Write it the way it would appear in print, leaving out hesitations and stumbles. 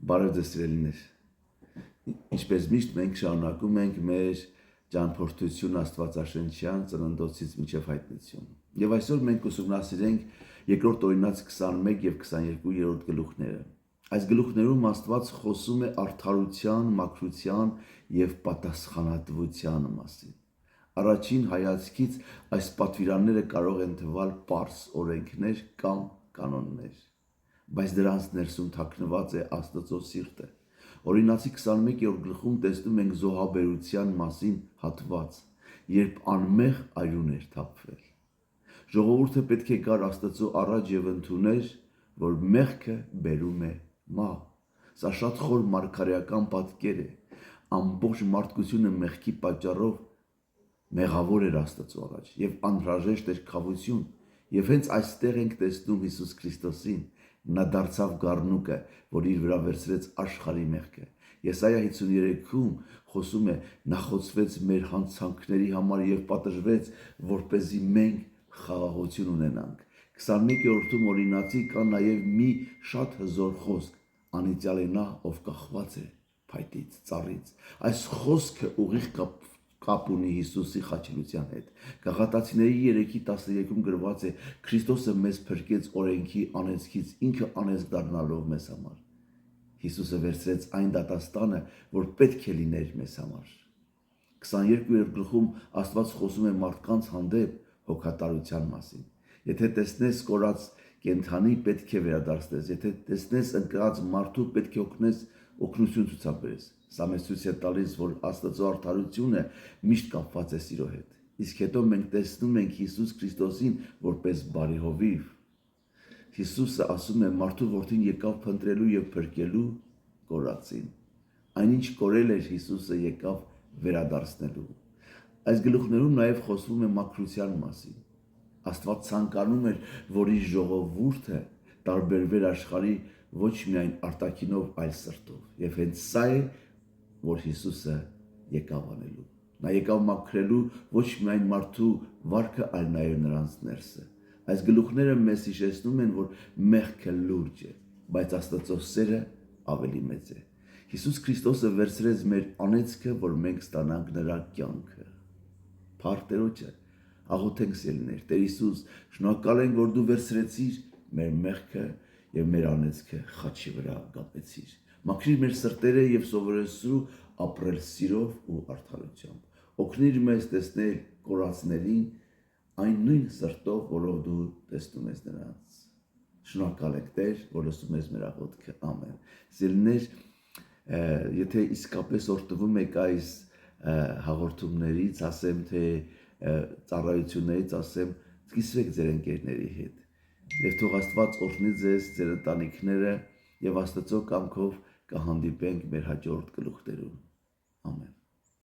Բարև ձեզ սիրելիներ։ Ինչպես միշտ մենք շարունակում ենք մեր ճամփորդությունը Աստվածաշնչյան ծննդոցից մինչև հայտնություն։ Եվ այսօր մենք ուսումնասիրենք երկրորդ օրինաց 21 եւ 22-րդ գլուխները։ Այս գլուխներում Աստված խոսում է արդարության, մաքրության եւ պատասխանատվության մասին։ Առաջին հայացքից այս պատվիրանները կարող են թվալ պարզ օրենքներ կամ կանոններ, բայց դրանց ներսում թաքնված է Աստծո սիրտը։ Օրինացի 21-րդ գլխում տեսնում ենք զոհաբերության մասին հատված, երբ անմեղ արյուն էր թափվել։ Ժողովուրդը պետք է գար Աստծո առաջ եւ ընդուներ, որ մեղքը բերում է մահ։ Սա շատ խոր մարգարեական պատկեր է։ Ամբողջ մարդկությունը մեղքի պատճառով մեղավոր էր Աստծո առաջ եւ անհրաժեշտ էր քավություն, եւ հենց այստեղ ենք տեսնում Հիսուս Քրիստոսին։ Նա դարձավ գառնուկը, որ իր վրա վերցրեց աշխարհի մեղքը։ Եսայա 53-ում խոսում է. նա խոցվեց մեր հանցանքների համար եւ պատժվեց, որպեսզի մենք խաղաղություն ունենանք։ 21-րդում օրինացի կա նաեւ մի շատ հզոր խոսք. անիծյալ է նա, ով կախված է փայտից, ծառից։ Այս խոսքը ուղիղ կապ ունի Հիսուսի խաչելության հետ։ Գաղատացիների 3:13-ում գրված է. Քրիստոսը մեզ փրկեց օրենքի անեծքից, ինքը անեծք դառնալով մեզ համար։ Հիսուսը վերցրեց այն դատաստանը, որ պետք է լիներ մեզ համար։ 22-րդ գլխում Աստված խոսում է մարդկանց հանդեպ հոգատարության մասին։ Եթե տեսնես կորած կենդանի, պետք է վերադարձնես, եթե տեսնես ընկած մարդու, պետք է օգնություն ցուցաբերես։ Սա մեզ ցույց է տալիս, որ Աստծո արդարությունը միշտ կապված է սիրո հետ։ Իսկ հետո մենք տեսնում ենք Հիսուս Քրիստոսին որպես բարի հովիվ։ Հիսուսը ասում է. մարդու որդին եկավ փնտրելու եւ փրկելու կորածին։ Այնինչ կորել էր Հիսուսը եկավ վերադարձնելու։ Այս գլուխներում նաեւ խոսվում է մաքրության մասին։ Աստված ցանկանում էր, որ իր ժողովուրդը տարբերվեր աշխարհի ոչ միայն արտաքինով, այլ սրտով։ Եվ հենց սա է, որ Հիսուսը եկավ անելու։ Նա եկավ մաքրելու ոչ միայն մարդու վարքը, այլ նաեւ նրանց ներսը։ Այս գլուխները մեզ հիշեցնում են, որ մեղքը լուրջ է, բայց Աստծո սերը ավելի մեծ է։ Հիսուս Քրիստոսը վերցրեց մեր անեծքը, որ մենք ստանանք նրա կյանքը։ Փառք Տերոջը, աղոթենք սիրելիներ, Տեր Հիսուս, շնորհակալ ենք, որ դու վերցրեցիր մեր մեղքը եւ մեր անեծքը խաչի վրա կապեցիր։ Մաքրիր մեր սրտերը եւ սովորեցրու ապրել սիրով ու արդարությամբ։ Օգնիր մեզ տեսնել կորածներին այն նույն սրտով, որով դու տեսնում ես նրանց։ Շնորհակալ ենք Տեր, որ լսում ես մեր աղոթքը։ Ամեն։ Սիրելիներ, եթե իսկապես օրհնվում եք այս հաղորդումներից, ասեմ թե ծառայություններից, ասեմ, սկսվեք ձեր ընկերների հետ։ Եվ թող Աստված օրհնի ձեզ, ձեր ընտանիքները եւ Աստծո կամքով կհանդիպենք մեր հաջորդ գլուխներում։ Ամեն։